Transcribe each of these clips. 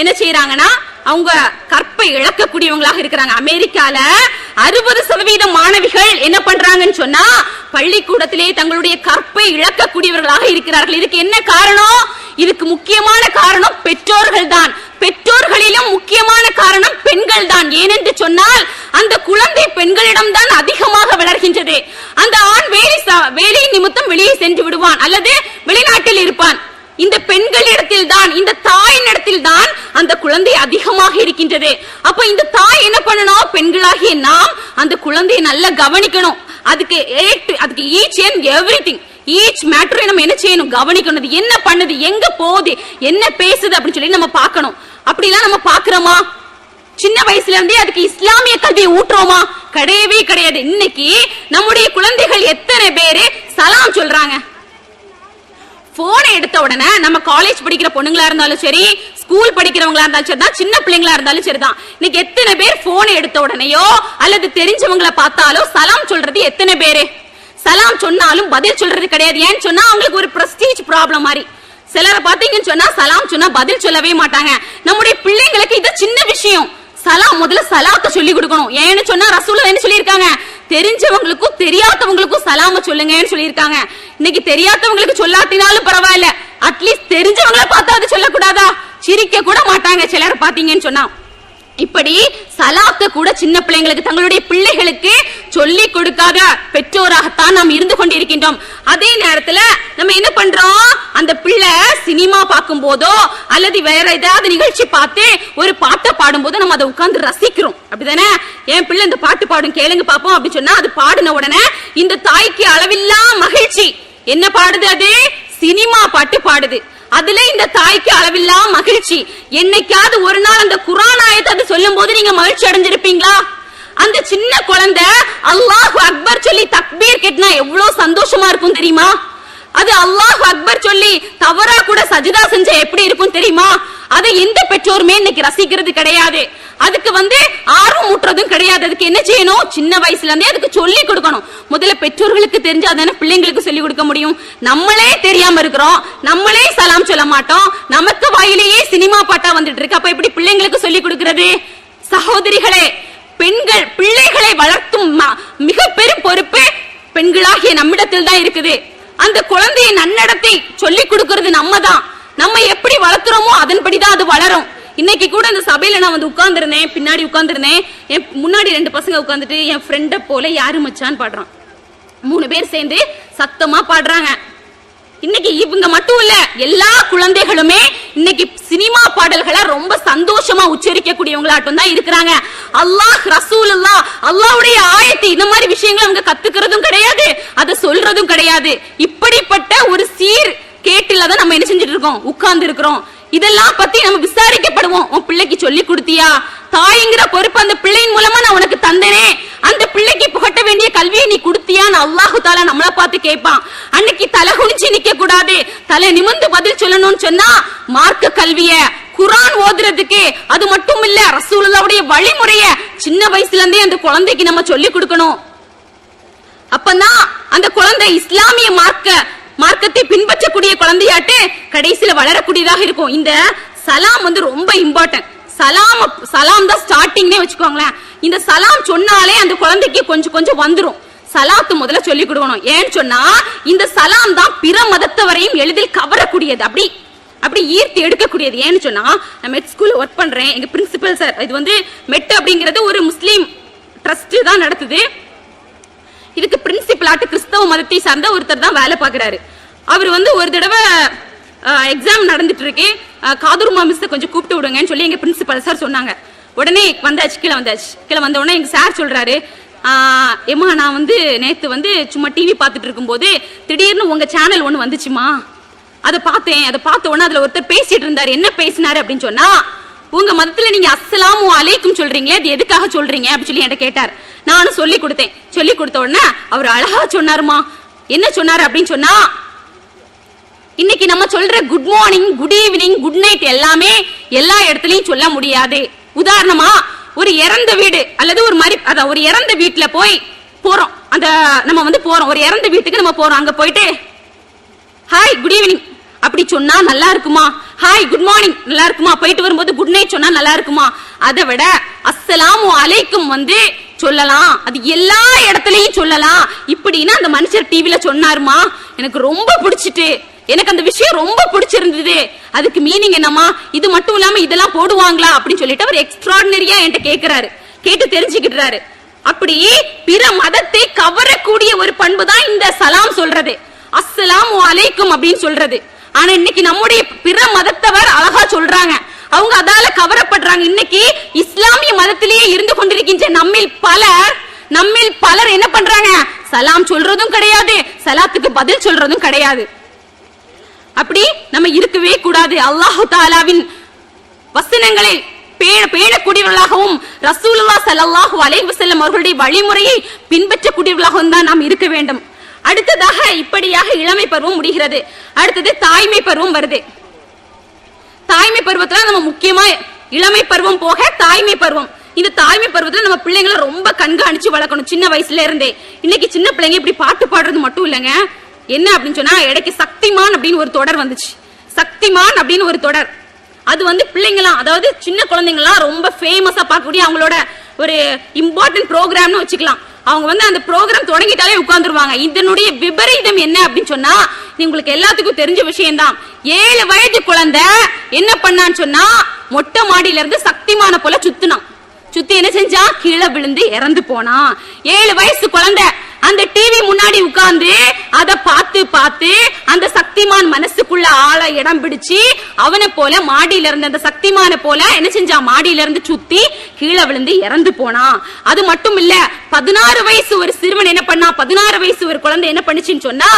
என்ன செய்யறாங்கன்னா அவங்க கற்பை இழக்கக்கூடியவங்களாக இருக்கிறாங்க. அமெரிக்கால 60% மாணவிகள் என்ன பண்றாங்கன்னு சொன்னா பள்ளிக்கூடத்திலே தங்களுடைய கற்பை இழக்கக்கூடியவர்களாக இருக்கிறார்கள். இதுக்கு என்ன காரணம்? இதுக்கு முக்கியமான காரணம் பெற்றோர்கள் தான். பெற்றோர்களிலும் முக்கியமான காரணம் பெண்கள் தான். ஏனென்று சொன்னால் அந்த குழந்தை பெண்களிடம் தான் அதிகமாக வளர்கின்றது. அந்த ஆண் வேலை நிமித்தம் வெளியே சென்று விடுவான் அல்லது வெளிநாட்டில் இருப்பான். இந்த பெண்களிடத்தில் தான், இந்த தாயின் இடத்தில் தான் அந்த குழந்தை அதிகமாக இருக்கின்றது. அப்ப இந்த தாய் என்ன பண்ணணும்? பெண்களாகிய நாம் அந்த குழந்தையை நல்லா கவனிக்கணும். அதுக்கு ஈச் அண்ட் எவ்ரிதிங், ஈச் மேட்டரை நம்ம என்ன செய்யணும்? கவனிக்கணும். என்ன பண்ணுது, எங்க போகுது, என்ன பேசுது அப்படின்னு சொல்லி நம்ம பார்க்கணும். அப்படிலாம் நம்ம பார்க்கிறோமா? சின்ன வயசுல இருந்தே அதுக்கு இஸ்லாமிய கல்வியை ஊட்டுறோமா? கிடையவே கிடையாது. இன்னைக்கு நம்முடைய குழந்தைகள் எத்தனை பேரு சலாம் சொல்றாங்க? போனை எடுத்த உடனே நம்ம காலேஜ் படிக்கிற பொண்ணுங்களா இருந்தாலும் சரி, ஸ்கூல் படிக்கிறவங்களா இருந்தாலும் சரிதான், சின்ன பிள்ளைங்களா இருந்தாலும் சரிதான், இன்னைக்கு எத்தனை பேர் போனை எடுத்த உடனேயோ அல்லது தெரிஞ்சவங்களை பார்த்தாலோ சலாம் சொல்றது எத்தனை பேரு? சலாம் சொன்னாலும் பதில் சொல்றது கிடையாது. ஏன்னு சொன்னா அவங்களுக்கு ஒரு பிரஸ்டீஜ் ப்ராப்ளம் மாதிரி. சிலரை பாத்தீங்கன்னு சொன்னா சலாம் சொன்னா பதில் சொல்லவே மாட்டாங்க. நம்முடைய பிள்ளைங்களுக்கு இது சின்ன விஷயம். சலாம் முதல்ல சலாத்தை சொல்லி கொடுக்கணும். ஏன்னு சொன்னா ரசூலுல்லாஹ் என்ன சொல்லியிருக்காங்க? தெரிஞ்சவங்களுக்கும் தெரியாதவங்களுக்கும் சலாம சொல்லுங்கன்னு சொல்லியிருக்காங்க. இன்னைக்கு தெரியாதவங்களுக்கு சொல்லாட்டினாலும் பரவாயில்ல, அட்லீஸ்ட் தெரிஞ்சவங்களை பார்த்தா அது சொல்லக்கூடாதா? சிரிக்க கூட மாட்டாங்க சிலர் பாத்தீங்கன்னு சொன்னா. இப்படி சலாத்தை கூட சின்ன பிள்ளைங்களுக்கு, தங்களுடைய பிள்ளைகளுக்கு சொல்லி கொடுக்காத பெற்றோராகத்தான் நாம் இருந்து கொண்டிருக்கின்றோம். அதே நேரத்துல நம்ம என்ன பண்றோம்? அந்த பிள்ளை சினிமா பார்க்கும் போதோ அல்லது வேற ஏதாவது நிகழ்ச்சி பார்த்து ஒரு பாட்டை பாடும் போது நம்ம அதை உட்கார்ந்து ரசிக்கிறோம். அப்படிதானே? என் பிள்ளை இந்த பாட்டு பாடும், கேளுங்க பாப்போம் அப்படின்னு சொன்னா அது பாடின உடனே இந்த தாய்க்கு அளவில்லா மகிழ்ச்சி. என்ன பாடுது? அது சினிமா பாட்டு பாடுது. அதுல இந்த தாய்க்கு அளவில்லா மகிழ்ச்சி. என்னைக்காவது ஒரு நாள் அந்த குர்ஆன் ஆயத்தை அது சொல்லும் போது நீங்க மகிழ்ச்சி அடைஞ்சிருப்பீங்களா? அந்த சின்ன குழந்தை அல்லாஹ் அக்பர் சொல்லி தக்பீர் கேட்டா எவ்வளவு சந்தோஷமா இருக்கும் தெரியுமா? அது அல்லாஹ் அக்பர் சொல்லி தவறா கூட சஜிதா செஞ்சா எப்படி இருக்கும் தெரியுமா? அதை எந்த பெற்றோருமே இன்னைக்கு ரசிக்கிறது கிடையாது. அதுக்கு ஆர்வம் ஊட்டுறதும் கிடையாது. அதுக்கு என்ன செய்யணும்? சின்ன வயசுல இருந்தே அதுக்கு சொல்லி கொடுக்கணும். முதல்ல பெற்றோர்களுக்கு தெரிஞ்சாதானே பிள்ளைங்களுக்கு சொல்லி கொடுக்க முடியும். நம்மளே தெரியாம இருக்கிறோம், நம்மளே சலாம் சொல்ல மாட்டோம், நமக்கு வாயிலேயே சினிமா பாட்டா வந்துட்டு இருக்கு. அப்ப எப்படி பிள்ளைங்களுக்கு சொல்லி கொடுக்கிறது? சகோதரிகளே, பெண்கள் பிள்ளைகளை வளர்த்தும் மிக பெரும் பொறுப்பு பெண்களாகிய நம்மிடத்தில் தான் இருக்குது. அந்த குழந்தையை நன்னடத்தை சொல்லி கொடுக்கிறது நம்ம தான். நம்ம எப்படி வளர்த்துறோமோ அதன்படிதான் அது வளரும். இன்னைக்கு கூட இந்த சபையில நான் உட்கார்ந்துருந்தேன், பின்னாடி உட்கார்ந்துருந்தேன். என் முன்னாடி 2 பசங்க உட்கார்ந்துட்டு என் ஃப்ரெண்ட போல யாரு மச்சான்னு பாடுறான். 3 பேர் சேர்ந்து சத்தமா பாடுறாங்க. இன்னைக்கு இவங்க மட்டும் இல்ல, எல்லா குழந்தைகளுமே இன்னைக்கு சினிமா பாடல்களை ரொம்ப சந்தோஷமா உச்சரிக்கக்கூடியவங்களாட்டும் தான் இருக்கிறாங்க. அல்லாஹ், ரசூலுல்லாஹ், அல்லாஹ்வுடைய ஆயத்து இந்த மாதிரி விஷயங்களை அவங்க கத்துக்கிறதும் கிடையாது, அதை சொல்றதும் கிடையாது. இப்படிப்பட்ட ஒரு சீர் கேட்டுல தான் நம்ம என்ன செஞ்சுட்டு இருக்கோம்? உட்கார்ந்து இருக்கிறோம். இதெல்லாம் பத்தி நம்ம விசாரிக்கப்படுவோம். உன் பிள்ளைக்கு சொல்லி கொடுத்தியா? தாய்ங்கிற பொறுப்பு அந்த பிள்ளையின் மூலமா நான் உனக்கு தந்தனே, அந்த பிள்ளைக்கு புகட்ட வேண்டிய கல்வியை நீ கொடுத்தியான்னு அல்லாஹு தஆலா நம்மள பார்த்து கேட்பான். அன்னைக்கு தலை குனிஞ்சு நிக்க கூடாது, தலை நிமிர்ந்து பதில் சொல்லணும்னு சொன்னா மார்க்க கல்விய குர்ஆன் ஓதுறதுக்கு, அது மட்டும் இல்ல ரசூலுல்லாஹ்வுடைய வழிமுறைய சின்ன வயசுல இருந்தே அந்த குழந்தைக்கு நம்ம சொல்லி கொடுக்கணும். அப்பதான் அந்த குழந்தை இஸ்லாமிய மார்க்கத்தை பின்பற்றக்கூடிய குழந்தையாட்டு கடைசியில வளரக்கூடியதாக இருக்கும். இந்த சலாம் ரொம்ப இம்பார்ட்டன்ட். சலாம் தான் ஸ்டார்டிங்னே வச்சுக்கோங்களேன். இந்த சலாம் சொன்னாலே அந்த குழந்தைக்கு கொஞ்சம் கொஞ்சம் வந்துரும். சலாத்து முதல்ல சொல்லி கொடுக்கணும். ஏன்னு சொன்னா இந்த சலாம் தான் பிற மதத்தவரையும் எளிதில் கவரக்கூடியது, அப்படி ஈர்த்து எடுக்கக்கூடியது. ஏன்னு சொன்னா நான் மெட் ஸ்கூல்ல ஒர்க் பண்றேன். எங்க பிரின்சிபல் சார், இது மெட் அப்படிங்கிறது ஒரு முஸ்லீம் ட்ரஸ்ட் தான் நடத்துது. இதுக்கு பிரின்சிபலாட்டு கிறிஸ்தவ மதத்தை சார்ந்த ஒருத்தர் தான் வேலை பார்க்கிறாரு. அவர் ஒரு தடவை எக்ஸாம் நடந்துட்டு இருக்கு, காதூர்மா மிஸ் கொஞ்சம் கூப்பிட்டு விடுங்கன்னு சொல்லி எங்க பிரின்சிபல் சார் சொன்னாங்க. உடனே கீழே வந்த உடனே எங்க சார் சொல்றாரு, ஏமா நான் நேத்து சும்மா டிவி பார்த்துட்டு இருக்கும் போது திடீர்னு உங்க சேனல் ஒண்ணு வந்துச்சுமா, அதை பார்த்த உடனே அதுல ஒருத்தர் பேசிட்டு இருந்தாரு. என்ன பேசினாரு அப்படின்னு சொன்னா, உங்க மதத்துல நீங்க அஸ்ஸலாமு அலைக்கும் சொல்றீங்களே, அது எதுக்காக சொல்றீங்க அப்படின்னு சொல்லி என்கிட்ட கேட்டார். நானும் சொல்லி கொடுத்தேன். சொல்லி கொடுத்த உடனே அவர் அழகா சொன்னாருமா. என்ன சொன்னாரு அப்படின்னு சொன்னா, இன்னைக்கு நம்ம சொல்ற good morning, good evening, good night எல்லாமே எல்லா இடத்துலயும் சொல்ல முடியாது. உதாரணமா ஒரு இறந்த வீடு அல்லது ஒரு இறந்த வீட்டுல போறோம். நம்ம போறோம், ஒரு இறந்த வீட்டுக்கு நம்ம போறோம். அங்க போயிட்டு ஹாய் குட் ஈவினிங் அப்படி சொன்னா நல்லா இருக்குமா? ஹாய் குட் மார்னிங் நல்லா இருக்குமா? போயிட்டு வரும்போது குட் நைட் சொன்னா நல்லா இருக்குமா? அதை விட அஸ்ஸலாமு அலைக்கும் சொல்லலாம், அது எல்லா இடத்துலயும் சொல்லலாம் இப்படின்னா அந்த மனுஷர் டிவில சொன்னாருமா, எனக்கு ரொம்ப பிடிச்சிட்டு, எனக்கு அந்த விஷயம் ரொம்ப பிடிச்சிருந்தது, அதுக்கு மீனிங் என்னமா, இது மட்டும் இல்லாம இதெல்லாம் போடுவாங்களா அப்படின்னு சொல்லிட்டு அவர் எக்ஸ்ட்ராடினரியா என்கிட்ட கேட்கிறாரு, கேட்டு தெரிஞ்சுக்கிட்டாரு. அப்படி பிற மதத்தை கவரக்கூடிய ஒரு பண்பு தான் இந்த சலாம் சொல்றது, அஸ்ஸலாமு அலைக்கும் அப்படின்னு சொல்றது. ஆனா இன்னைக்கு நம்முடைய பிற மதத்தவர் அழகா சொல்றாங்க, அவங்க அதால கவரப்படுறாங்க. இன்னைக்கு இஸ்லாமிய மதத்திலேயே இருந்து கொண்டிருக்கின்ற நம்மில் பலர் என்ன பண்றாங்க, சலாம் சொல்றதும் கிடையாது, சலாத்துக்கு பதில் சொல்றதும் கிடையாது. அப்படி நம்ம இருக்கவே கூடாது. அல்லாஹ் தஆலாவின் வசனங்களை பேணக்கூடியவர்களாகவும் ரசூலுல்லாஹ் ஸல்லல்லாஹு அலைஹி வஸல்லம் அவர்களுடைய வழிமுறையை பின்பற்றக்கூடியவர்களாகவும் தான் நாம் இருக்க வேண்டும். அடுத்ததாக இப்படியாக இளமை பருவம் முடிகிறது. அடுத்தது தாய்மை பருவம் வருது. தாய்மை பருவத்துல நம்ம முக்கியமா இளமை பருவம் போக தாய்மை பருவம், இந்த தாய்மை பருவத்துல நம்ம பிள்ளைங்களை ரொம்ப கண்காணிச்சு வளர்க்கணும் சின்ன வயசுல இருந்தே. இன்னைக்கு சின்ன பிள்ளைங்க இப்படி பாட்டு பாடுறது மட்டும் இல்லைங்க, என்ன அப்படின்னு சொன்னா இடைக்கு சக்திமான் அப்படின்னு ஒரு தொடர் வந்துச்சு. சக்திமான் அப்படின்னு ஒரு தொடர், அது பிள்ளைங்களாம், அதாவது சின்ன குழந்தைங்களாம் ரொம்ப ஃபேமஸா பார்க்கக்கூடிய அவங்களோட ஒரு இம்பார்ட்டன்ட் ப்ரோக்ராம்னு வச்சுக்கலாம். அவங்க அந்த ப்ரோக்ராம் தொடங்கிட்டாலே உட்கார்ந்துருவாங்க. இதனுடைய விபரீதம் என்ன அப்படின்னு சொன்னா உங்களுக்கு எல்லாத்துக்கும் தெரிஞ்ச விஷயம் தான். 7 வயது குழந்தை என்ன பண்ணான்னு சொன்னா மொட்டை மாடியில இருந்து சக்திமான போல சுத்தி என்ன செஞ்சா கீழே விழுந்து இறந்து போனா. 7 வயசு குழந்தை அந்த டிவி முன்னாடி உட்கார்ந்து அதை பார்த்து அந்த சக்திமான் மனசுக்குள்ள ஆள இடம் பிடிச்சு அவனை போல மாடியில இருந்து அந்த சக்திமான போல என்ன செஞ்சா மாடியில இருந்து சுத்தி கீழே விழுந்து இறந்து போனா. அது மட்டும் இல்ல, 16 வயசு ஒரு சிறுவன் என்ன பண்ணா, 16 வயசு ஒரு குழந்தை என்ன பண்ணுச்சுன்னு சொன்னா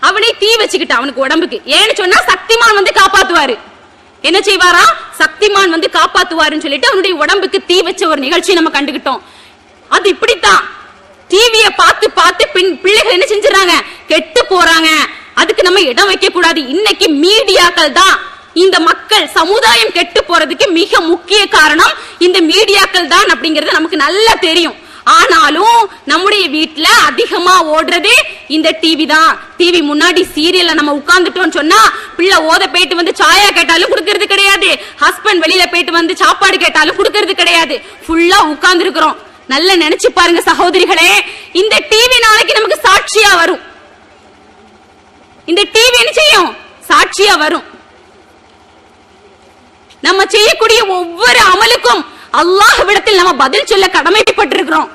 அவனை தீ வச்சுக்கிட்ட அவனுக்கு உடம்புக்கு. ஏன்னு சொன்னா சக்திமான் காப்பாத்துவாரு, என்ன செய்வாரா, சக்திமான் காப்பாத்துவாருன்னு சொல்லிட்டு அவனுடைய உடம்புக்கு தீ வச்ச ஒரு நிகழ்ச்சி நம்ம கண்டுகிட்டோம். அது இப்படித்தான் டிவியை பார்த்து பிள்ளைகள் என்ன செஞ்சுறாங்க, கெட்டு போறாங்க. அதுக்கு நம்ம இடம் வைக்க கூடாது. இன்னைக்கு மீடியாக்கள் தான் இந்த மக்கள் சமுதாயம் கெட்டு போறதுக்கு மிக முக்கிய காரணம் இந்த மீடியாக்கள் தான் அப்படிங்கிறது நமக்கு நல்லா தெரியும். ஆனாலும் நம்முடைய வீட்டுல அதிகமா ஓடுறது இந்த டிவி தான். டிவி முன்னாடி சீரியல்ல நம்ம உட்கார்ந்துட்டோம்னு சொன்னா பிள்ளை ஓத போயிட்டு சாயா கேட்டாலும் கொடுக்கறது கிடையாது, ஹஸ்பண்ட் வெளியில போயிட்டு சாப்பாடு கேட்டாலும் கொடுக்கறது கிடையாது, ஃபுல்லா உட்கார்ந்து இருக்கிறோம். நல்லா நினைச்சு பாருங்க சகோதரிகளே, இந்த டிவி நாளைக்கு நமக்கு சாட்சியா வரும். இந்த டிவி என்ன செய்யும், சாட்சியா வரும். நம்ம செய்யக்கூடிய ஒவ்வொரு அமலுக்கும் அல்லாஹ்விடத்தில் நம்ம பதில் சொல்ல கடமைப்பட்டிருக்கிறோம்.